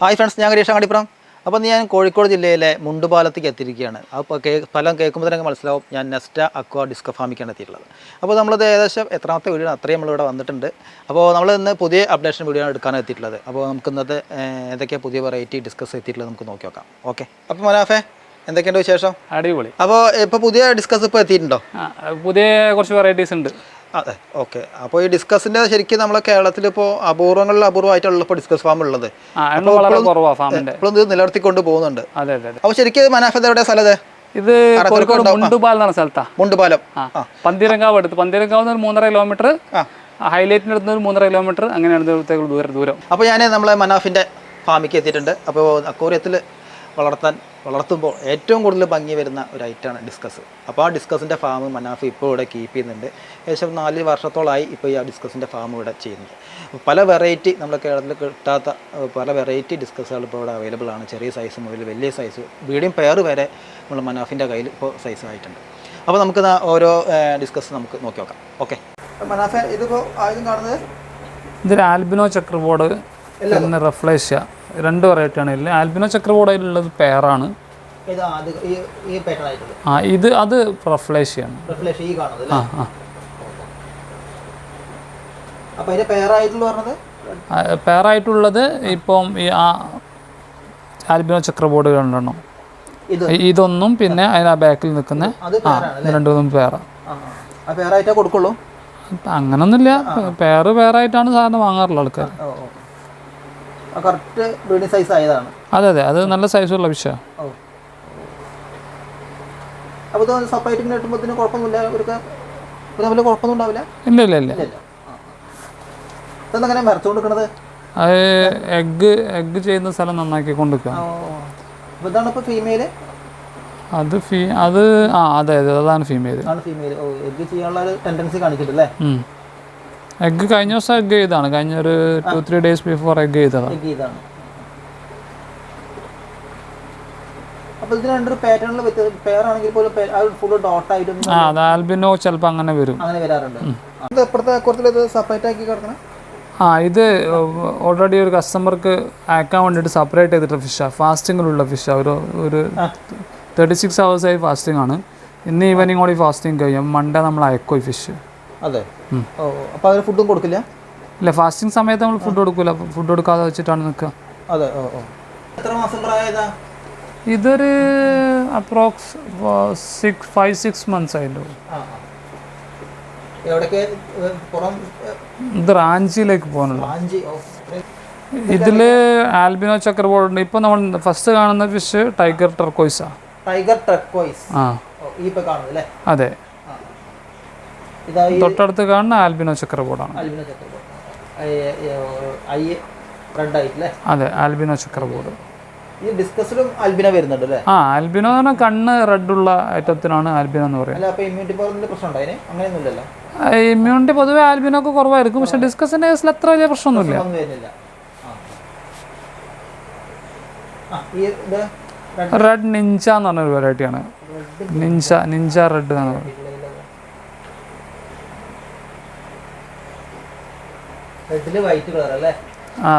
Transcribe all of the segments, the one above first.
Hi friends, ഞാൻ ഗരീഷ് അങ്ങാടിപ്പുറം. അപ്പോൾ ഞാൻ കോഴിക്കോട് ജില്ലയിലെ മുണ്ടുപാലത്തേക്ക് എത്തിയിരിക്കുകയാണ്. അപ്പോൾ ഫലം കേൾക്കുമ്പോൾ തന്നെ മനസ്സിലാവും ഞാൻ നെസ്റ്റ അക്വാ ഡിസ്കോ ഫാമിക്കാണ് എത്തിയിട്ടുള്ളത്. അപ്പോൾ നമ്മളത് ഏകദേശം എത്രാമത്തെ വീഡിയോ അത്രയും നമ്മളിവിടെ വന്നിട്ടുണ്ട്. അപ്പോൾ നമ്മൾ ഇന്ന് പുതിയ അപ്ഡേഷൻ വീഡിയോ ആണ് എടുക്കാൻ എത്തിയിട്ടുള്ളത്. അപ്പോൾ നമുക്ക് ഇന്നത്തെ ഏതൊക്കെയാണ് പുതിയ വെറൈറ്റി ഡിസ്കസ് എത്തിയിട്ടുള്ളത് നമുക്ക് നോക്കി നോക്കാം. ഓക്കെ, അപ്പോൾ മനാഫേ എന്തൊക്കെയുണ്ട് വിശേഷം? അടിപൊളി. അപ്പോൾ ഇപ്പോൾ പുതിയ ഡിസ്കസ് ഇപ്പോൾ എത്തിയിട്ടുണ്ടോ? പുതിയ കുറച്ച് വെറൈറ്റീസ് ഉണ്ട്. അതെ, ഓക്കെ. അപ്പോൾ ഈ ഡിസ്കസിൻ്റെ ശരിക്കും നമ്മളെ കേരളത്തിൽ ഇപ്പോൾ അപൂർവമായിട്ടുള്ള ഇപ്പോൾ ഡിസ്കസ് ഫാം ഉള്ളത് ഇപ്പോഴും ഇത് നിലനിർത്തിക്കൊണ്ട് പോകുന്നുണ്ട്. അതെ അതെ. അപ്പോൾ ശരിക്കും മനാഫത് എവിടെ സ്ഥലത്? ഇത് കോഴിക്കോട് മുണ്ടുപാലം എന്ന സ്ഥലത്താണ്. മുണ്ടുപാലം, പന്തീരങ്കാവ് അടുത്ത്. പന്തീരങ്കാവ് 3.5 കിലോമീറ്റർ, ഹൈലൈറ്റിൻ്റെ അടുത്ത് 3.5 കിലോമീറ്റർ, അങ്ങനെയാണ് ദൂരം. അപ്പോൾ ഞാൻ നമ്മളെ മനാഫിൻ്റെ ഫാമിക്ക് എത്തിയിട്ടുണ്ട്. അപ്പോൾ അക്വേറിയത്തിൽ വളർത്തുമ്പോൾ ഏറ്റവും കൂടുതൽ ഭംഗി വരുന്ന ഒരു ഐറ്റമാണ് ഡിസ്കസ്. അപ്പോൾ ആ ഡിസ്കസിൻ്റെ ഫാം മനാഫ് ഇപ്പോൾ ഇവിടെ കീപ്പ് ചെയ്യുന്നുണ്ട്. ഏകദേശം 4 വർഷത്തോളമായി ഇപ്പോൾ ഈ ആ ഡിസ്കസിൻ്റെ ഫാം ഇവിടെ ചെയ്യുന്നത്. പല വെറൈറ്റി നമ്മുടെ കേരളത്തിൽ കിട്ടാത്ത പല വെറൈറ്റി ഡിസ്കസുകൾ ഇപ്പോൾ ഇവിടെ അവൈലബിൾ ആണ്. ചെറിയ സൈസ് മുതൽ വലിയ സൈസ്, മീഡിയം പെയർ വരെ നമ്മൾ മനാഫിൻ്റെ കയ്യിൽ ഇപ്പോൾ സൈസ് ആയിട്ടുണ്ട്. അപ്പോൾ നമുക്ക് ഓരോ ഡിസ്കസ് നമുക്ക് നോക്കി നോക്കാം. ഓക്കെ മനാഫെ, ഇതിപ്പോൾ ആദ്യം കാണുന്നത് ഇതൊരു ആൽബിനോ ചക്രബോർഡ് പിന്നെ റഫ്ലേഷ്യ, 2 വെറൈറ്റിയാണ് ഇതിൽ. ആൽബിനോ ചക്രബോർഡിലുള്ളത് പെയറാണ്. ഇത് അത് റഫ്ലേഷ്യയാണ്. പെയറായിട്ടുള്ളത് ഇപ്പം ഈ ആൽബിനോ ചക്രബോർഡ് 2 ഇതൊന്നും പിന്നെ അതിന് ബാക്കിൽ നിൽക്കുന്ന 2 പെയറാണ്. അങ്ങനൊന്നുമില്ല, പെയറായിട്ടാണ് സാധാരണ വാങ്ങാറുള്ള ആൾക്കാർ. അതെ അതെ, അത് നല്ല സൈസുള്ള വിഷയം. ഇല്ല ഇല്ല ഇല്ല. അത് എഗ് ചെയ്യുന്ന സ്ഥലം നന്നാക്കി കൊണ്ടുവയ്ക്കുക. അത് അതെ അതെ, അതാണ് ഫീമെയിൽ. എഗ് കഴിഞ്ഞ ദിവസം എഗ് ചെയ്താണ്, കഴിഞ്ഞ ഒരു 2-3 ഡേയ്സ് ബിഫോർ എഗ് ചെയ്തതാണ്. അത് ആൽബിനോ ചിലപ്പോൾ അങ്ങനെ വരും. ഇത് ഓൾറെഡി ഒരു കസ്റ്റമർക്ക് അയക്കാൻ വേണ്ടിയിട്ട് സെപ്പറേറ്റ് ചെയ്തിട്ട് ഫിഷാണ്, ഫാസ്റ്റിങ്ങിലുള്ള ഫിഷാണ്. ഒരു 36 hours ആയി ഫാസ്റ്റിംഗ് ആണ്. ഇന്ന് ഈവനിങ് കൂടി ഫാസ്റ്റിംഗ് കഴിയും. മൺഡേ നമ്മൾ അയക്കും ഈ ഫിഷ്. അതെ. അപ്പോൾ അതിന് ഫുഡും കൊടുക്കില്ല? ഇല്ല, ഫാസ്റ്റിംഗ് സമയത്ത് നമ്മൾ ഫുഡ് കൊടുക്കില്ല. ഫുഡ് കൊടുക്കാതെ വെച്ചിട്ടാണ് നിൽക്കുക. അതെ. എത്ര മാസം പ്രായമായതാ? ഇതൊരു അപ്രോക്സ് 5-6 months ആയിട്ടുള്ളൂ. ഇത് റാഞ്ചിയിലേക്ക് പോകാനുള്ള. ഇതിൽ ആൽബിനോ ചക്രബോർഡ് ഉണ്ട്. ഇപ്പോൾ നമ്മൾ ഫസ്റ്റ് കാണുന്ന ഫിഷ് ടൈഗർ ടർക്കോയ്സാണ്. അതെ, തൊട്ടടുത്ത് കാണുന്ന ആൽബിനോ ചക്രബോർഡാണ്. അതെ, ആൽബിനോ ചക്രബോർഡ്. ആൽബിനോ എന്ന് പറഞ്ഞാൽ കണ്ണ് റെഡുള്ള ഐറ്റത്തിനാണ് ആൽബിനോ എന്ന് പറയുന്നത്. ഇമ്മ്യൂണിറ്റി പൊതുവെ ആൽബിനോക്ക് കുറവായിരിക്കും, പക്ഷെ ഡിസ്കസിന്റെ കേസിൽ അത്ര വലിയ പ്രശ്നമൊന്നുമില്ല. റെഡ് നിഞ്ച എന്ന് പറഞ്ഞൊരു വെറൈറ്റിയാണ്. നിഞ്ച റെഡ് എന്ന് പറയുന്നത്.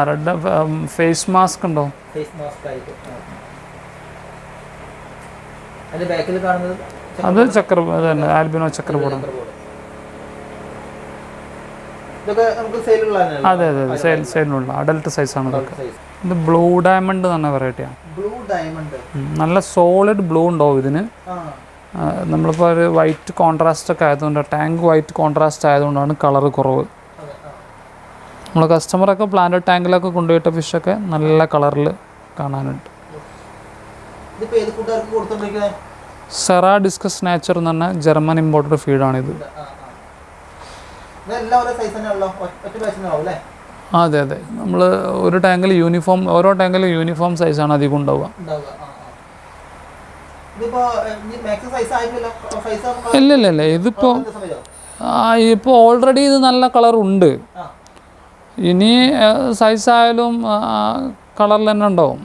റെഡ് ഫേസ് മാസ്ക് ഉണ്ടോ? അത് തന്നെ ആൽബിനോ ചക്രബോർഡ്. അതെ അതെ, സെയിലുള്ള അഡൽട്ട് സൈസാണ് ഇതൊക്കെ. ഇത് ബ്ലൂ ഡയമണ്ട് എന്ന് പറഞ്ഞ വെറൈറ്റിയാണ്. നല്ല സോളിഡ് ബ്ലൂ ഉണ്ടാവും ഇതിന്. നമ്മളിപ്പോൾ ഒരു വൈറ്റ് കോൺട്രാസ്റ്റ് ഒക്കെ ആയതുകൊണ്ട്, ടാങ്ക് വൈറ്റ് കോൺട്രാസ്റ്റ് ആയതുകൊണ്ടാണ് കളർ കുറവ്. നമ്മൾ കസ്റ്റമറൊക്കെ പ്ലാന്റ് ടാങ്കിലൊക്കെ കൊണ്ടുപോയിട്ട ഫിഷൊക്കെ നല്ല കളറിൽ കാണാനുണ്ട്. സെറാ ഡിസ്കസ് നേച്ചർ എന്ന് പറഞ്ഞ ജർമ്മൻ ഇമ്പോർട്ടഡ് ഫീഡാണിത്. അതെ അതെ, നമ്മൾ ഒരു ടാങ്കിൽ ഓരോ ടാങ്കിലും യൂണിഫോം സൈസാണ് അധികം ഉണ്ടാവുക. ഇല്ല ഇല്ല ഇല്ല, ഇപ്പോൾ ഓൾറെഡി ഇത് നല്ല കളറുണ്ട്. ഇനി സൈസായാലും കളറിൽ തന്നെ ഉണ്ടാവും.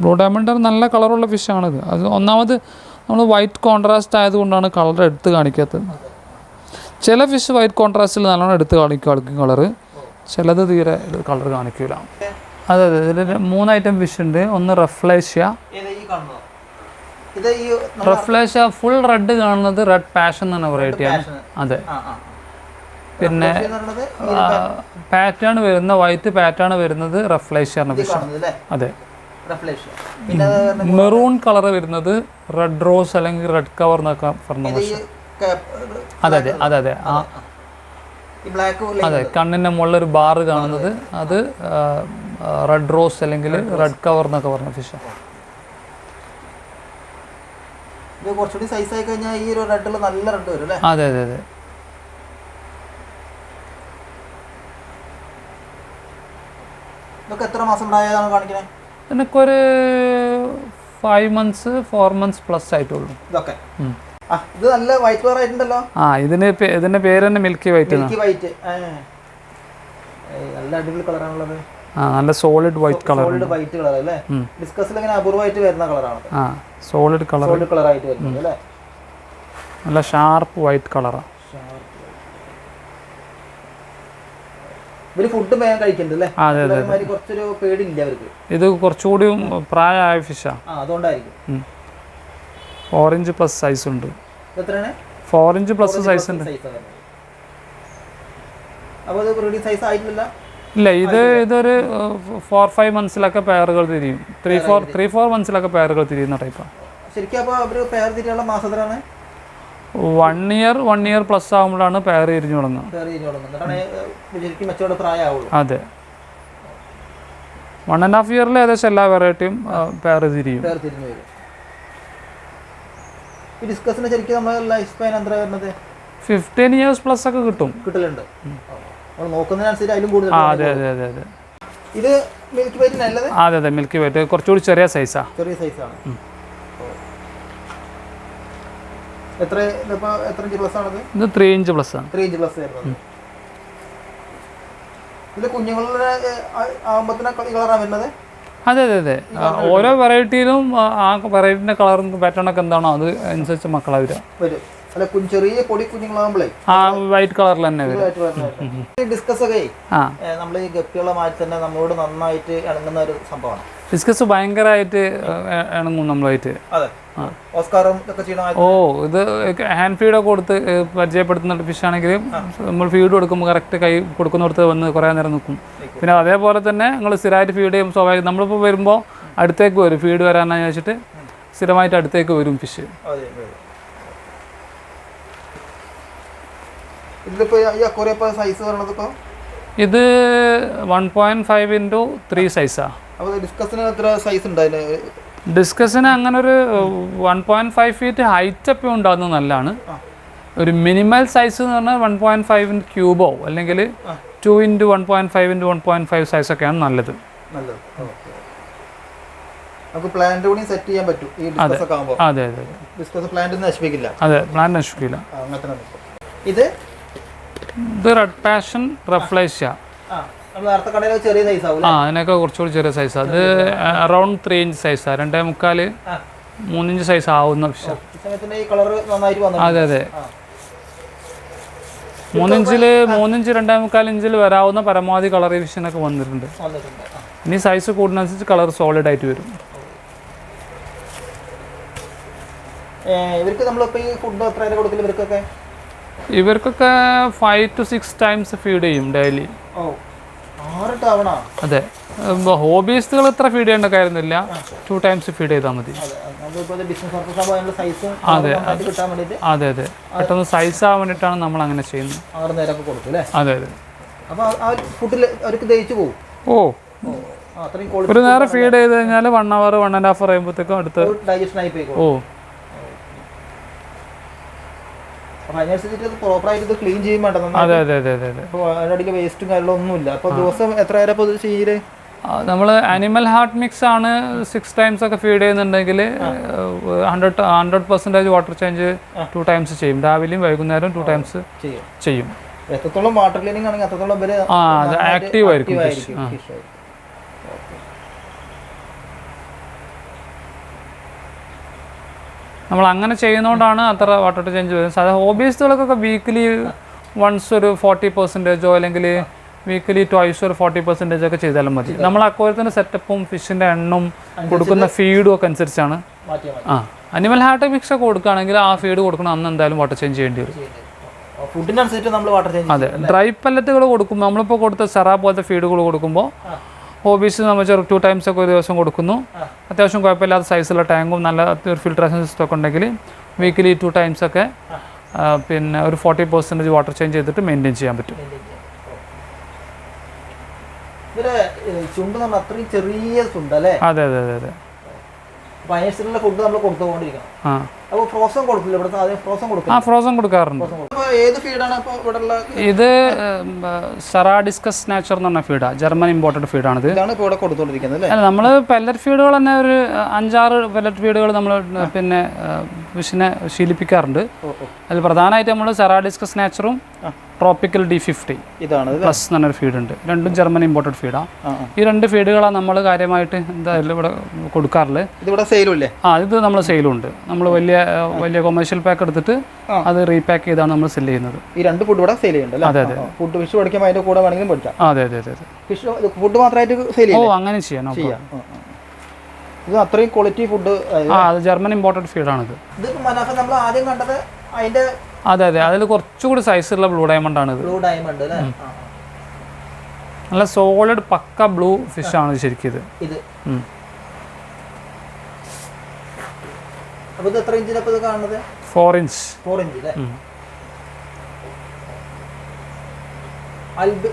ബ്ലൂ ഡയമണ്ട് നല്ല കളറുള്ള ഫിഷാണിത്. അത് ഒന്നാമത് നമ്മൾ വൈറ്റ് കോൺട്രാസ്റ്റ് ആയതുകൊണ്ടാണ് കളർ എടുത്ത് കാണിക്കാത്തത്. ചില ഫിഷ് വൈറ്റ് കോൺട്രാസ്റ്റിൽ നല്ലോണം എടുത്ത് കാണിക്കും കളറ്, ചിലത് തീരെ കളർ കാണിക്കില്ല. അതെ അതെ, ഇതിൽ 3 ഐറ്റം ഫിഷ് ഉണ്ട്. ഒന്ന് റഫ്ലേഷ്യ. റഫ്ലേഷ്യ ഫുൾ റെഡ് കാണുന്നത് റെഡ് പാഷൻ എന്ന വെറൈറ്റിയാണ്. അതെ. പിന്നെ പാറ്റേൺ വരുന്ന വൈറ്റ് പാറ്റേൺ വരുന്നത് റഫ്ലേഷ്യ എന്ന ഫിഷ്. അതെ. മെറൂൺ കളർ വരുന്നത് റെഡ് റോസ് അല്ലെങ്കിൽ റെഡ് കവർ എന്നൊക്കെ പറഞ്ഞ ഫിഷ്. അതെ അതെ അതെ അതെ. അതെ, കണ്ണിൻ്റെ മുകളിലൊരു ബാറ് കാണുന്നത് അത് റെഡ് റോസ് അല്ലെങ്കിൽ റെഡ് കവർ എന്നൊക്കെ പറഞ്ഞ ഫിഷാണ്. കുറച്ചുകൂടി സൈസ് ആയി കഴിഞ്ഞാൽ ഈ ഒരു റെഡിൽ നല്ല റെഡ് വരും അല്ലേ? അതെ അതെ അതെ. ഇതൊക്കെ എത്ര മാസം പ്രായമാണ് കാണിക്കുന്നത്? എനിക്കൊരു 5 months 4 months പ്ലസ് ആയിട്ടുള്ളൂ. ഇതൊക്കെ ഇത് നല്ല വൈറ്റ് കളർ ആയിട്ടുണ്ടല്ലോ. ഇതിന്റെ പേര് തന്നെ മിൽക്കി വൈറ്റ്. വൈറ്റ് നല്ല അടിപൊളി കളറാണുള്ളത്. നല്ല solid white colour. Solid white colour അല്ലേ? ഡിസ്കസിൽ ഇങ്ങനെ അപൂർവമായിട്ട് വരുന്ന കളറാണ്. Solid colour. സോളിഡ് കളർ ആയിട്ട് വരുന്നത് അല്ലേ? നല്ല ഷാർപ്പ് വൈറ്റ് കളറാണ്. ഇവര് ഫുഡ് വേഗം കഴിക്കുന്നുണ്ട് അല്ലേ? അതെ അതെ. കുറച്ചൊരു പേടിയില്ല അവർക്ക്. ഇത് കുറച്ചുകൂടി പ്രായമായ ഫിഷാ, അതുകൊണ്ടായിരിക്കും. 4 inch പ്ലസ് സൈസ് ഉണ്ട്. എത്രയാണ്? 4 inch പ്ലസ് സൈസ് ഉണ്ട്. അപ്പോൾ അത് ബ്രീഡിംഗ് സൈസ് ആയിട്ടില്ല. ഇല്ല, ഇതൊരു 4-5 monthsലൊക്കെ പെയറുകൾ തിരിയും. 3-4 monthsലൊക്കെ പെയറുകൾ തിരിയുന്ന ടൈപ്പാണ്. ശരിക്കും അപ്പോൾ അവർ പെയർ തിരിയാനുള്ള മാസത്തിലാണ് 1 year പ്ലസ് ആകുമ്പോഴാണ് പെയർ തിരിഞ്ഞു തുടങ്ങുക. അതെ. 1.5 yearൽ ഏകദേശം എല്ലാ വെറൈറ്റിയും പെയർ തിരിയും. 15 years പ്ലസ് ഒക്കെ കിട്ടലുണ്ട്. അതെ അതെ അതെ അതെ. ഇത് മിൽക്കി വൈറ്റ് നല്ലത്. അതെ അതെ, മിൽക്കി വൈറ്റ് കുറച്ചുകൂടി ചെറിയ സൈസാണ്. ചെറിയ സൈസാണ്. എത്ര ഇഞ്ച് പ്ലസ് ആണത്? ഇത് 3 inch പ്ലസ് ആണ്. 3 inch പ്ലസ് വരുന്നത്. ഇതിൽ കുഞ്ഞുങ്ങളുടെ ആകുമ്പോഴത്തേന് കളറാണ് വരുന്നത്. അതെ അതെ അതെ. ഓരോ വെറൈറ്റിയിലും ആ വെറൈറ്റിൻ്റെ കളറും പാറ്റേണൊക്കെ എന്താണോ അത് അനുസരിച്ച് മക്കളെ വരും. അല്ല, ചെറിയ പൊടി കുഞ്ഞുങ്ങളാകുമ്പോഴേ വൈറ്റ് കളറിൽ തന്നെ വരും. ഡിസ്കസ് ഒക്കെ നമ്മൾ ഈ ഗപ്പികളെ മാറ്റി തന്നെ നമ്മളോട് നന്നായിട്ട് ഇണങ്ങുന്ന ഒരു സംഭവമാണ്. ഡിസ്കസ് ഭയങ്കരമായിട്ട് ഇണങ്ങും നമ്മളായിട്ട്. ഓ, ഇത് ഹാൻഡ് ഫീഡൊക്കെ കൊടുത്ത് പരിചയപ്പെടുത്തുന്ന ഫിഷ് ആണെങ്കിൽ നമ്മൾ ഫീഡ് കൊടുക്കുമ്പോൾ കറക്റ്റ് കൈ കൊടുക്കുന്നിടത്ത് വന്ന് കുറേ നേരം നിൽക്കും. പിന്നെ അതേപോലെ തന്നെ നിങ്ങൾ സ്ഥിരമായിട്ട് ഫീഡ് ചെയ്യും. സ്വാഭാവികം നമ്മളിപ്പോൾ വരുമ്പോൾ അടുത്തേക്ക് വരും, ഫീഡ് വരാനാന്ന് വെച്ചിട്ട് സ്ഥിരമായിട്ട് അടുത്തേക്ക് വരും ഫിഷ്. ഇത് 1.5 into 3 സൈസാണ്. ഡിസ്കസിന് അങ്ങനെ ഒരു 1.5 feet ഹൈറ്റ് അപ്പം ഉണ്ടാകുന്നത് നല്ലതാണ്. ഒരു മിനിമൽ സൈസ് എന്ന് പറഞ്ഞാൽ 1.5 ക്യൂബോ അല്ലെങ്കിൽ 2 into 1.5 into 1.5 സൈസൊക്കെയാണ് നല്ലത്. അതെ അതെ അതെ. അതെ, പ്ലാന്റ് നശിപ്പിക്കില്ല. ഇത് റെഡ് പാഷൻ റഫ്ലേഷ്യ. അതിനൊക്കെ കുറച്ചുകൂടി ചെറിയ സൈസാണ്. അത് അറൗണ്ട് 3 inch സൈസാണ്. 2.25-3 inch സൈസ് ആവുന്ന ഫിഷ്. അതെ അതെ. 3 inch 2.25 inch വരാവുന്ന പരമാവധി കളർ ഫിഷിനൊക്കെ വന്നിട്ടുണ്ട്. ഇനി സൈസ് കൂടുന്നതനുസരിച്ച് കളർ സോളിഡ് ആയിട്ട് വരും. ഇവർക്കൊക്കെ 5 to 6 times ഫീഡ് ചെയ്യും ഡെയിലി. അതെ, ഹോബീസുകൾ എത്ര ഫീഡ് ചെയ്യേണ്ട കാര്യമൊന്നുമില്ല. 2 times ഫീഡ് ചെയ്താൽ മതി. അതെ അതെ അതെ. പെട്ടെന്ന് സൈസ് ആവാൻ വേണ്ടിയിട്ടാണ് നമ്മൾ അങ്ങനെ ചെയ്യുന്നത്. അതെ അതെ. ഓ, ഒരു നേരം ഫീഡ് ചെയ്ത് കഴിഞ്ഞാൽ 1 hour 1.5 hour കഴിയുമ്പോഴത്തേക്കും അടുത്ത്. ഓ, അതെ അതെ അതെ അതെ. വേസ്റ്റും കാര്യങ്ങളൊന്നുമില്ല. നമ്മൾ ആനിമൽ ഹാർട്ട് മിക്സ് ആണ് 6 times ഒക്കെ ഫീഡ് ചെയ്യുന്നുണ്ടെങ്കിൽ 100% വാട്ടർ ചേഞ്ച് 2 times ചെയ്യും. രാവിലെയും വൈകുന്നേരം 2 times ചെയ്യും. എത്രത്തോളം വാട്ടർ ക്ലീനിങ് ആണെങ്കിൽ അത്രത്തോളം അത് ആക്റ്റീവ് ആയിരിക്കും. നമ്മൾ അങ്ങനെ ചെയ്യുന്നതുകൊണ്ടാണ് അത്ര വാട്ടർ ചേഞ്ച് വരുന്നത്. സാധാരണ ഹോബീസുകൾക്കൊക്കെ വീക്കിലി വൺസ് ഒരു 40% അല്ലെങ്കിൽ വീക്കിലി ട്വൈസ് ഒരു 40% ഒക്കെ ചെയ്താലും മതി. നമ്മൾ അക്വേറിയത്തിൻ്റെ സെറ്റപ്പും ഫിഷിൻ്റെ എണ്ണവും കൊടുക്കുന്ന ഫീഡും ഒക്കെ അനുസരിച്ചാണ്. അനിമൽ ഹാർട്ട് മിക്സ് ഒക്കെ കൊടുക്കുകയാണെങ്കിൽ ആ ഫീഡ് കൊടുക്കണം, അന്ന് എന്തായാലും വാട്ടർ ചേഞ്ച് ചെയ്യേണ്ടി വരും. അതെ, ഡ്രൈ പെല്ലറ്റുകൾ കൊടുക്കുമ്പോൾ നമ്മളിപ്പോൾ കൊടുത്ത സെറാ പോലത്തെ ഫീഡുകൾ കൊടുക്കുമ്പോൾ ഹോബീസ് നമ്മൾ 2 times ഒക്കെ ഒരു ദിവസം കൊടുക്കുന്നു. അത്യാവശ്യം കുഴപ്പമില്ലാത്ത സൈസുള്ള ടാങ്കും നല്ല ഒരു ഫിൽട്രേഷൻ സിസ്റ്റം ഒക്കെ ഉണ്ടെങ്കിൽ വീക്കിലി 2 times ഒക്കെ പിന്നെ ഒരു 40% വാട്ടർ ചേഞ്ച് ചെയ്തിട്ട് മെയിൻറ്റെയിൻ ചെയ്യാൻ പറ്റും. അതെ അതെ അതെ അതെ. ഫുഡ് നമ്മൾ കൊടുത്തുകൊണ്ടിരിക്കണം. അപ്പോൾ ഫ്രോസൺ കൊടുക്കില്ല, ഇവിടുത്തെ ആദ്യം ഫ്രോസൺ കൊടുക്കും. ഫ്രോസൺ കൊടുക്കാറുണ്ട്. ഏത് ഫീഡാണ് ഇപ്പോൾ ഇവിടെ ഉള്ള? ഇത് സെറാ ഡിസ്കസ് നാച്ചർ എന്ന് പറഞ്ഞ ഫീഡാണ്, ജർമ്മൻ ഇമ്പോർട്ടഡ് ഫീഡാണിത്. ഇതാണ് ഇപ്പോൾ ഇവിടെ കൊടുത്തുകൊണ്ടിരിക്കുന്നത്. അല്ല, നമ്മൾ പെല്ലറ്റ് ഫീഡുകൾ തന്നെ ഒരു 5-6 പെല്ലറ്റ് ഫീഡുകൾ നമ്മൾ പിന്നെ ഫിഷിനെ ശീലിപ്പിക്കാറുണ്ട്. അതിൽ പ്രധാനമായിട്ട് നമ്മൾ സെറാ ഡിസ്കസ് നാച്ചറും ട്രോപ്പിക്കൽ D50 ഇതാണ് പ്ലസ് എന്ന് പറഞ്ഞൊരു ഫീഡ് ഉണ്ട്. രണ്ടും ജർമ്മൻ ഇമ്പോർട്ടഡ് ഫീഡാണ്. ഈ 2 ഫീഡുകളാണ് നമ്മൾ കാര്യമായിട്ട് എന്തായാലും ഇവിടെ കൊടുക്കാറുള്ളത്. ഇതിവിടെ സെയിലും ഇല്ലേ? ഇത് നമ്മൾ സെയിലും ഉണ്ട്. നമ്മൾ വലിയ കൊമേഴ്ഷ്യൽ പാക്ക് എടുത്തിട്ട് അത് റീപാക്ക് ചെയ്താണ് നമ്മൾ സെല് ചെയ്യുന്നത്. ഈ 2 ഫുഡ് ഇവിടെ സെയിൽ ചെയ്യുന്നുണ്ട്. അതെ അതെ. ഫുഡ് ഫിഷ് പഠിക്കുമ്പോൾ അതിന്റെ കൂടെ വേണമെങ്കിലും പഠിക്കാം. അതെ അതെ അതെ. ഫിഷ് ഫുഡ് മാത്രമായിട്ട് സെയിൽ ചെയ്യാം. അങ്ങനെ ചെയ്യാം. ഇത് അത്രയും ക്വാളിറ്റി ഫുഡ്. അത് ജർമ്മൻ ഇമ്പോർട്ടഡ് ഫീഡാണിത്. ഇത് നമ്മൾ ആദ്യം കണ്ടത് അതിന്റെ. അതെ അതെ, അതിൽ കുറച്ചുകൂടി സൈസുള്ള ബ്ലൂ ഡയമണ്ട് ആണ്. ബ്ലൂ ഡയമണ്ട് അല്ലേ? നല്ല സോളിഡ് പക്ക ബ്ലൂ ഫിഷ് ആണ് ശരിക്കും ഇത്. അപ്പോൾ ഇത് എത്ര ഇഞ്ചിനാണ് ഇത് കാണുന്നത്? 4 inch. 4 inch അല്ലേ?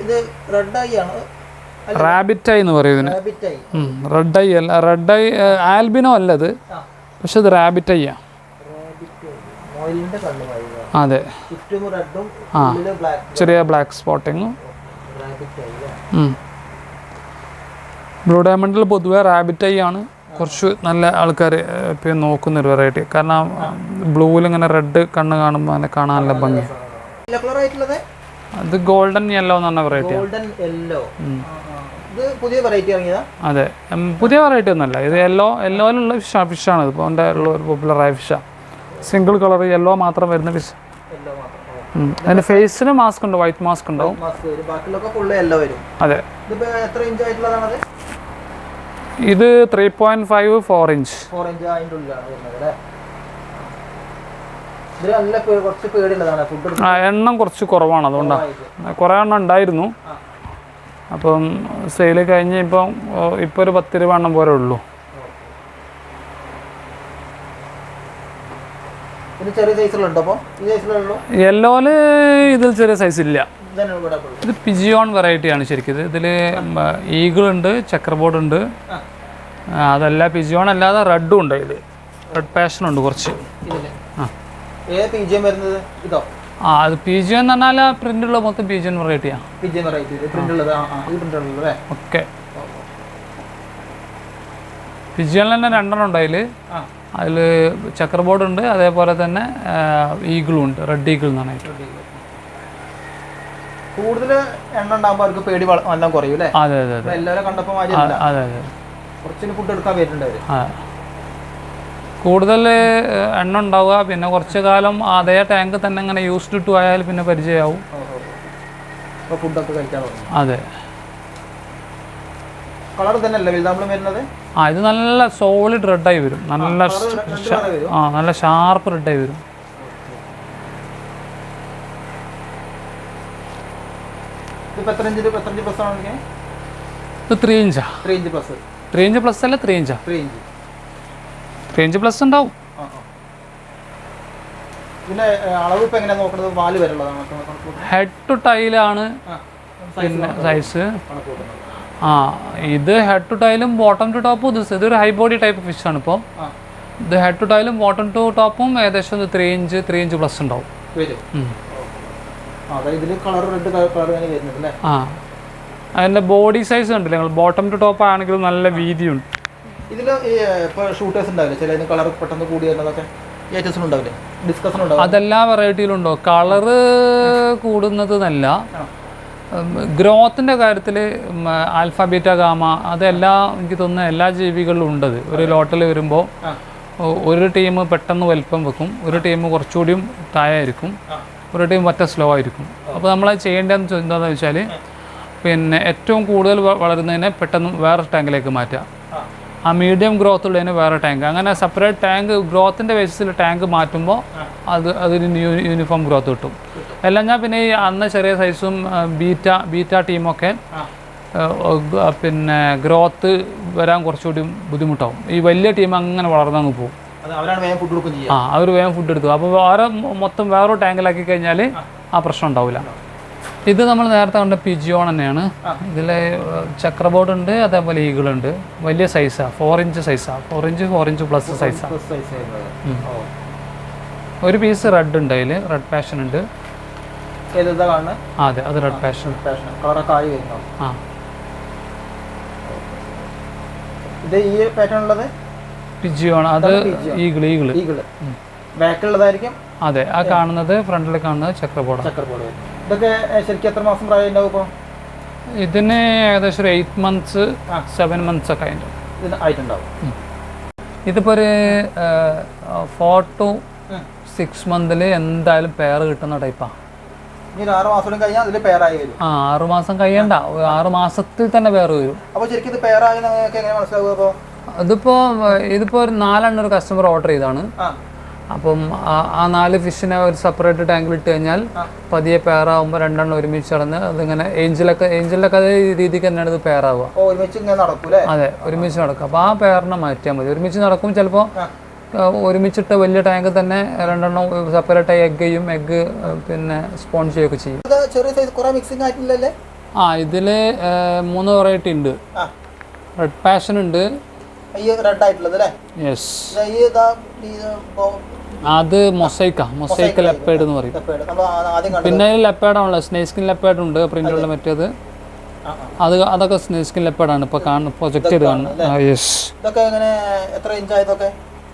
ഇത് റെഡ് ഐ ആണ്. റാബിറ്റ് ഐ എന്ന് പറയുന്നത്. റെഡ് ഐ അല്ല, റെഡ് ഐ ആൽബിനോ അല്ല ഇത്, പക്ഷെ ഇത് റാബിറ്റ് ഐ ആണ്. അതെ, ചെറിയ ബ്ലാക്ക് സ്പോട്ടിങ്ങും. ബ്ലൂ ഡയമണ്ടിൽ പൊതുവെ റാബിറ്റ് ഐ ആണ് കുറച്ച് നല്ല ആൾക്കാർ ഇപ്പം നോക്കുന്നൊരു വെറൈറ്റി. കാരണം ബ്ലൂവിൽ ഇങ്ങനെ റെഡ് കണ്ണ് കാണുമ്പോൾ അതിനെ കാണാൻ നല്ല ഭംഗി. അത് ഗോൾഡൻ യെല്ലോ എന്ന് പറഞ്ഞ വെറൈറ്റിയാണ്. അതെ, പുതിയ വെറൈറ്റി ഒന്നുമല്ല ഇത്. യെല്ലോയിലുള്ള ഫിഷാണ് ഇത്. ഇപ്പോൾ എൻ്റെ ഉള്ള ഒരു പോപ്പുലറായ ഫിഷാണ്. സിംഗിൾ കളർ യെല്ലോ മാത്രം വരുന്ന ഫിഷ്. അതിന്റെ ഫേസിന് മാസ്ക് ഉണ്ട്, വൈറ്റ് മാസ്ക് ഉണ്ടാവും. അതെ, ഇത് 3.5 4 inch. എണ്ണം കുറച്ച് കുറവാണ്, അതുകൊണ്ടാണ്. കുറേ എണ്ണം ഉണ്ടായിരുന്നു, അപ്പം സെയിൽ കഴിഞ്ഞ് ഇപ്പം ഒരു 10-20 എണ്ണം പോലെ ഉള്ളൂ. യെല്ലോയില് ഇതിൽ ചെറിയ സൈസ് ഇല്ല. ഇത് പിജിയോൺ വെറൈറ്റിയാണ് ശരിക്കും. ഇതിൽ ഈഗിൾ ഉണ്ട്, ചെക്കർ ബോർഡ് ഉണ്ട്. അതല്ല, പിജിയോൺ അല്ലാതെ റെഡും ഉണ്ട്. ഇതിൽ റെഡ് പാഷൻ ഉണ്ട് കുറച്ച്. അത് പിജിയോൺ എന്ന് പറഞ്ഞാൽ പ്രിന്റുള്ള മൊത്തം പിജിയോൺ വെറൈറ്റിയാണ്. ഓക്കെ, പിജിയോണിൽ തന്നെ 2 എണ്ണം ഉണ്ട്. അതിൽ ചെക്കർ ബോർഡ് ഉണ്ട്, അതേപോലെ തന്നെ ഈഗിളും ഉണ്ട്. റെഡ് ഈഗിൾ എന്നാണ് കൂടുതൽ എണ്ണ ഉണ്ടാകുമ്പോൾ അവർക്ക് പേടി എല്ലാം കുറയും അല്ലേ? അതെ അതെ അതെ. എല്ലാവരും കണ്ടപ്പോൾ അതെ അതെ, കുറച്ചിന് ഫുഡ് എടുക്കാൻ വരുന്നുണ്ട്. കൂടുതൽ എണ്ണ ഉണ്ടാവുക, പിന്നെ കുറച്ച് കാലം അതേ ടാങ്ക് തന്നെ ഇങ്ങനെ യൂസ്ഡ് ടു ആയാൽ പിന്നെ പരിചയമാവും. ഫുഡൊക്കെ കഴിക്കാൻ തുടങ്ങും. അതെ. കളർ തന്നെയല്ലേ വലുതാമ്പളം വരുന്നത്? ഇത് നല്ല സോളിഡ് റെഡായി വരും. നല്ല നല്ല ഷാർപ്പ് റെഡായി വരും. ഇത് 3 ഇഞ്ചാ. 3 inch പ്ലസ് അല്ല, 3 inch. 3 inch പ്ലസ് ഉണ്ടാവും. ഹെഡ് ടു ടൈലാണ് പിന്നെ സൈസ്. ഇത് ഹെഡ് ടു ടൈലും ബോട്ടം ടു ടോപ്പും. ഇതൊരു ഹൈ ബോഡി ടൈപ്പ് ഫിഷാണ്. ഇപ്പോൾ ഇത് ഹെഡ് ടു ടൈലും ബോട്ടം ടു ടോപ്പും ഏകദേശം 3 inch പ്ലസ് ഉണ്ടാവും. അതിൻ്റെ ബോഡി സൈസ് കണ്ടില്ല നിങ്ങൾ? ബോട്ടം ടു ടോപ്പ് ആണെങ്കിലും നല്ല വീതിയുണ്ട്. അതെല്ലാ വെറൈറ്റിയിലും ഉണ്ടോ? കളറ് കൂടുന്നത് എന്നല്ല, ഗ്രോത്തിൻ്റെ കാര്യത്തിൽ ആൽഫ ബീറ്റ ഗാമ അതെല്ലാം എനിക്ക് തോന്നുന്നു എല്ലാ ജീവികളിലും ഉണ്ടത്. ഒരു ലോട്ടിൽ വരുമ്പോൾ ഒരു ടീം പെട്ടെന്ന് വലിപ്പം വെക്കും, ഒരു ടീം കുറച്ചുകൂടിയും താഴായിരിക്കും, ഒരു ടീം മറ്റേ സ്ലോ ആയിരിക്കും. അപ്പോൾ നമ്മൾ ചെയ്യേണ്ടതെന്ന് എന്താണെന്ന് വെച്ചാൽ പിന്നെ ഏറ്റവും കൂടുതൽ വളരുന്നതിനെ പെട്ടെന്ന് വേറെ ടാങ്കിലേക്ക് മാറ്റുക. ആ മീഡിയം ഗ്രോത്ത് ഉള്ളതിന് വേറെ ടാങ്ക്, അങ്ങനെ സെപ്പറേറ്റ് ടാങ്ക് ഗ്രോത്തിൻ്റെ ബേസിൽ ടാങ്ക് മാറ്റുമ്പോൾ അതിന് യൂണിഫോം ഗ്രോത്ത് കിട്ടും. എല്ലാം ഞാൻ പിന്നെ ഈ അന്ന് ചെറിയ സൈസും ബീറ്റ ടീമൊക്കെ പിന്നെ ഗ്രോത്ത് വരാൻ കുറച്ചുകൂടി ബുദ്ധിമുട്ടാവും. ഈ വലിയ ടീം അങ്ങനെ വളർന്നങ്ങ് പോകും. അവർ വേഗം ഫുഡ് എടുത്തു. അപ്പോൾ മൊത്തം വേറൊരു ടാങ്കിലാക്കി കഴിഞ്ഞാൽ ആ പ്രശ്നം ഉണ്ടാവില്ല. ഇത് നമ്മൾ നേരത്തെ കണ്ട പിജിയോൺ തന്നെയാണ്. ഇതിൽ ചക്ര ബോർഡ് ഉണ്ട്, അതേപോലെ ഈഗിളുണ്ട്. വലിയ സൈസാണ്, 4 ഇഞ്ച് സൈസാണ്, 4 ഇഞ്ച് പ്ലസ് സൈസാണ്. ഒരു പീസ് റെഡ് ഉണ്ട്, അതിൽ റെഡ് പാഷൻ ഉണ്ട്. അതെ, അത് റെഡ് പാഷൻ. ആ, ഇത് ഈ പാറ്റേൺ ഉള്ളത് പിജിയോൺ, അത് ഈഗിള്. ബാക്കിലുള്ളതായിരിക്കും. അതെ, ആ കാണുന്നത് ഫ്രണ്ടിൽ കാണുന്നത് ചക്ര ബോർഡ്. ഇതൊക്കെ ശരിക്കും എത്ര മാസം പ്രായം ഉണ്ടാവും ഇപ്പോൾ? ഇതിന് ഏകദേശം ഒരു 8 months 7 months ഒക്കെ ആയിട്ടുണ്ടാവും. ഇതിപ്പോൾ ഒരു 4 to 6 months എന്തായാലും പെയർ കിട്ടുന്ന ടൈപ്പാണ്. 6 മാസം കഴിഞ്ഞാൽ അതിൽ പെയറായി വരും. 6 മാസം കഴിയണ്ട, 6 മാസത്തിൽ തന്നെ പെയർ വരും. അപ്പോൾ ശരിക്കും ഇത് പെയറായി എങ്ങനെ മനസ്സിലാവുക? ഇതിപ്പോൾ ഒരു 4 എണ്ണം ഒരു കസ്റ്റമർ ഓർഡർ ചെയ്താണ്. അപ്പം ആ 4 ഫിഷിനെ ഒരു സെപ്പറേറ്റ് ടാങ്കിൽ ഇട്ട് കഴിഞ്ഞാൽ പതിയെ പെയറാകുമ്പോൾ 2 എണ്ണം ഒരുമിച്ച് നടന്ന് അതിങ്ങനെ ഏഞ്ചലിലൊക്കെ അതേ രീതിക്ക് തന്നെയാണ് ഇത് പെയറാവുക. അതെ, ഒരുമിച്ച് നടക്കും. അപ്പോൾ ആ പെയറിനെ മാറ്റിയാൽ മതി. ഒരുമിച്ച് നടക്കും. ചിലപ്പോൾ ഒരുമിച്ചിട്ട് വലിയ ടാങ്കിൽ തന്നെ 2 എണ്ണം സെപ്പറേറ്റ് എഗ്ഗ് പിന്നെ സ്പോൺ ചെയ്യുകയൊക്കെ ചെയ്യും. ഇതിൽ 3 വെറൈറ്റി ഉണ്ട്. റെഡ് പാഷൻ ഉണ്ട്. യെസ്, അത് മൊസൈക്ക ലെപ്പേഡ് എന്ന് പറയും. പിന്നെ ലെപ്പേഡാണല്ലോ, സ്നേസ്കിൻ ലെപ്പേഡ് ഉണ്ട്, പ്രിന്റുള്ള മറ്റേത്. അതൊക്കെ സ്നേസ്കിൻ ലെപ്പേഡാണ് ഇപ്പോൾ കാണുന്നത്, പ്രൊജക്ട് ചെയ്ത് കാണുന്നത്. യെസ്,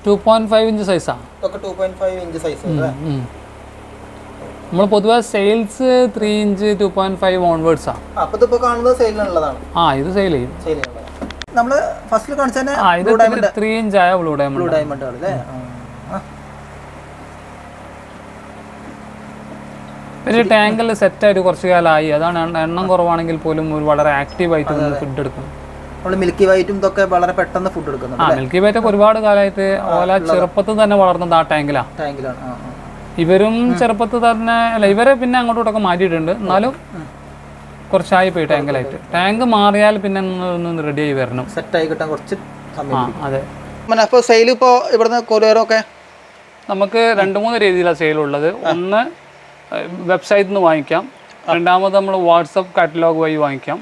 2.5 ഇഞ്ച് സൈസാണ്. നമ്മൾ പൊതുവെ സെയിൽസ് 3 ഇഞ്ച് 2.5 ഓൺവേർഡ്സാണ്. ഇത് സെയിൽ ചെയ്യും. നമ്മള് ഫസ്റ്റിൽ കാണിച്ച 3 ഇഞ്ച് ആയ ബ്ലൂ ഡയമണ്ട്. പിന്നെ ടാങ്കിൽ സെറ്റായിട്ട് കുറച്ച് കാലമായി. അതാണ് എണ്ണം കുറവാണെങ്കിൽ പോലും വളരെ ആക്റ്റീവായിട്ട് ഫുഡ് എടുക്കും. മിൽക്കി വൈറ്റും ഇതൊക്കെ വളരെ പെട്ടെന്ന് ഫുഡ് എടുക്കുന്നു. മിൽക്കി വൈറ്റ് ഒക്കെ ഒരുപാട് കാലമായിട്ട് ഓല ചെറുപ്പത്തിൽ തന്നെ വളർന്നത് ആ ടാങ്കിലാണ്. ഇവരും ചെറുപ്പത്തിൽ തന്നെ അല്ല, ഇവരെ പിന്നെ അങ്ങോട്ടും ഇങ്ങോട്ടൊക്കെ മാറ്റിയിട്ടുണ്ട്. എന്നാലും കുറച്ചായി പോയി ടാങ്കിലായിട്ട്. ടാങ്ക് മാറിയാൽ പിന്നെ ഒന്ന് റെഡി ആയി വരണം, സെറ്റായി കിട്ടാൻ കുറച്ച് സമയം. അതെ. അപ്പോൾ സെയിൽ ഇപ്പോൾ ഇവിടുന്ന് കൊറിയറൊക്കെ നമുക്ക് 2-3 രീതിയിലാണ് സെയിലുള്ളത്. ഒന്ന് വെബ്സൈറ്റിൽ നിന്ന് വാങ്ങിക്കാം, രണ്ടാമത് നമ്മൾ വാട്സപ്പ് കാറ്റലോഗ് വഴി വാങ്ങിക്കാം.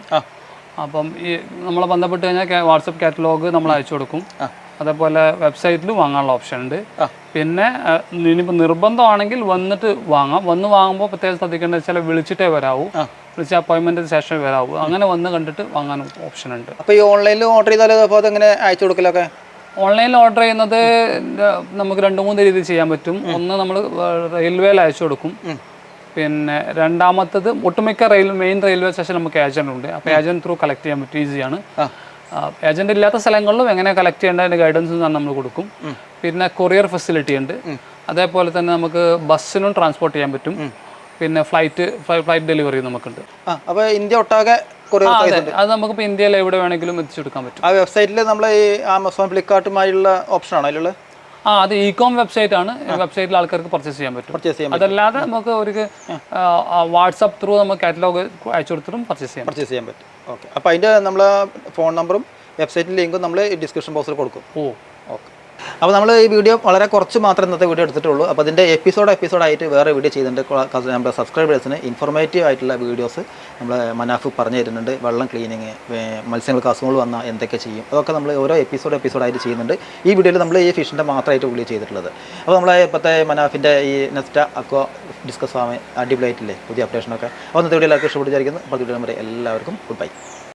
അപ്പം ഈ നമ്മളെ ബന്ധപ്പെട്ട് കഴിഞ്ഞാൽ വാട്സപ്പ് കാറ്റലോഗ് നമ്മൾ അയച്ചു കൊടുക്കും. അതേപോലെ വെബ്സൈറ്റിൽ വാങ്ങാനുള്ള ഓപ്ഷൻ ഉണ്ട്. പിന്നെ ഇനിയിപ്പോൾ നിർബന്ധമാണെങ്കിൽ വന്നിട്ട് വാങ്ങാം. വാങ്ങുമ്പോൾ പ്രത്യേകം ശ്രദ്ധിക്കേണ്ടത് വെച്ചാൽ വിളിച്ചിട്ടേ വരാവൂ, വിളിച്ച അപ്പോയിൻമെൻറ്റിന് ശേഷം വരാവൂ. അങ്ങനെ വന്ന് കണ്ടിട്ട് വാങ്ങാൻ ഓപ്ഷൻ ഉണ്ട്. അപ്പോൾ ഈ ഓൺലൈനിൽ ഓർഡർ ചെയ്താൽ അപ്പോൾ അതെങ്ങനെ അയച്ചു കൊടുക്കലൊക്കെ? ഓൺലൈനിൽ ഓർഡർ ചെയ്യുന്നത് നമുക്ക് 2-3 രീതിയിൽ ചെയ്യാൻ പറ്റും. ഒന്ന് നമ്മൾ റെയിൽവേയിൽ അയച്ചു കൊടുക്കും. പിന്നെ രണ്ടാമത്തത് ഒട്ടുമിക്ക മെയിൻ റെയിൽവേ സ്റ്റേഷൻ നമുക്ക് ഏജന്റ് ഉണ്ട്. അപ്പോൾ ഏജന്റ് ത്രൂ കളക്ട് ചെയ്യാൻ പറ്റും, ഈസിയാണ്. ഏജന്റ് ഇല്ലാത്ത സ്ഥലങ്ങളിലും എങ്ങനെ കളക്ട് ചെയ്യേണ്ടതിൻ്റെ ഗൈഡൻസ് നമ്മൾ കൊടുക്കും. പിന്നെ കൊറിയർ ഫെസിലിറ്റി ഉണ്ട്. അതേപോലെ തന്നെ നമുക്ക് ബസ്സിനും ട്രാൻസ്പോർട്ട് ചെയ്യാൻ പറ്റും. പിന്നെ ഫ്ലൈറ്റ് ഡെലിവറി നമുക്കുണ്ട്. അപ്പോൾ ഇന്ത്യ ഒട്ടാകെ അത് നമുക്കിപ്പോൾ ഇന്ത്യയിൽ എവിടെ വേണമെങ്കിലും എത്തിച്ചെടുക്കാൻ പറ്റും. ആ വെബ്സൈറ്റിൽ നമ്മൾ ഈ ആമസോൺ ഫ്ലിപ്കാർട്ടുമായുള്ള ഓപ്ഷനാണ് അതിലുള്ളത്. അത് ഇ-കോം വെബ്സൈറ്റ് ആണ്. വെബ്സൈറ്റിൽ ആൾക്കാർക്ക് പർച്ചേസ് ചെയ്യാൻ പറ്റും. അതല്ലാതെ നമുക്ക് ഒരു വാട്സപ്പ് ത്രൂ നമുക്ക് കാറ്റലോഗ് അയച്ചു കൊടുത്തിട്ടും പർച്ചേസ് ചെയ്യാൻ പറ്റും. ഓക്കെ. അപ്പോൾ അതിൻ്റെ നമ്മളെ ഫോൺ നമ്പറും വെബ്സൈറ്റിൻ്റെ ലിങ്കും നമ്മൾ ഡിസ്ക്രിപ്ഷൻ ബോക്സിൽ കൊടുക്കും. ഓക്കെ. അപ്പോൾ നമ്മൾ ഈ വീഡിയോ വളരെ കുറച്ച് മാത്രം ഇന്നത്തെ വീഡിയോ എടുത്തിട്ടുള്ളൂ. അപ്പോൾ അതിൻ്റെ എപ്പിസോഡായിട്ട് വേറെ വീഡിയോ ചെയ്തിട്ടുണ്ട്. നമ്മുടെ സബ്സ്ക്രൈബേഴ്സിന് ഇൻഫോർമേറ്റീവ് ആയിട്ടുള്ള വീഡിയോസ് നമ്മൾ മനാഫ് പറഞ്ഞു തരുന്നുണ്ട്. വെള്ളം ക്ലീനിങ്, മത്സ്യങ്ങൾക്ക് അസുഖങ്ങൾ വന്നാൽ എന്തൊക്കെ ചെയ്യും, അതൊക്കെ നമ്മൾ ഓരോ എപ്പിസോഡായിട്ട് ചെയ്യുന്നുണ്ട്. ഈ വീഡിയോയിൽ നമ്മൾ ഈ ഫിഷിൻ്റെ മാത്രമായിട്ട് വീഡിയോ ചെയ്തിട്ടുള്ളത്. അപ്പോൾ നമ്മളെ ഇപ്പോഴത്തെ മനാഫിൻ്റെ ഈ നെസ്റ്റ അക്വ ഡിസ്കസ് ഫാം അടിപൊളിയായിട്ടില്ലേ, പുതിയ അപ്ഡേഷനൊക്കെ. അപ്പോൾ ഇന്നത്തെ വീഡിയോ എല്ലാവർക്കും ഇഷ്ടപ്പെട്ട് വിചാരിക്കുന്നു. അപ്പോൾ വീഡിയോ നമ്പർ എല്ലാവർക്കും ഗുഡ് ബൈ.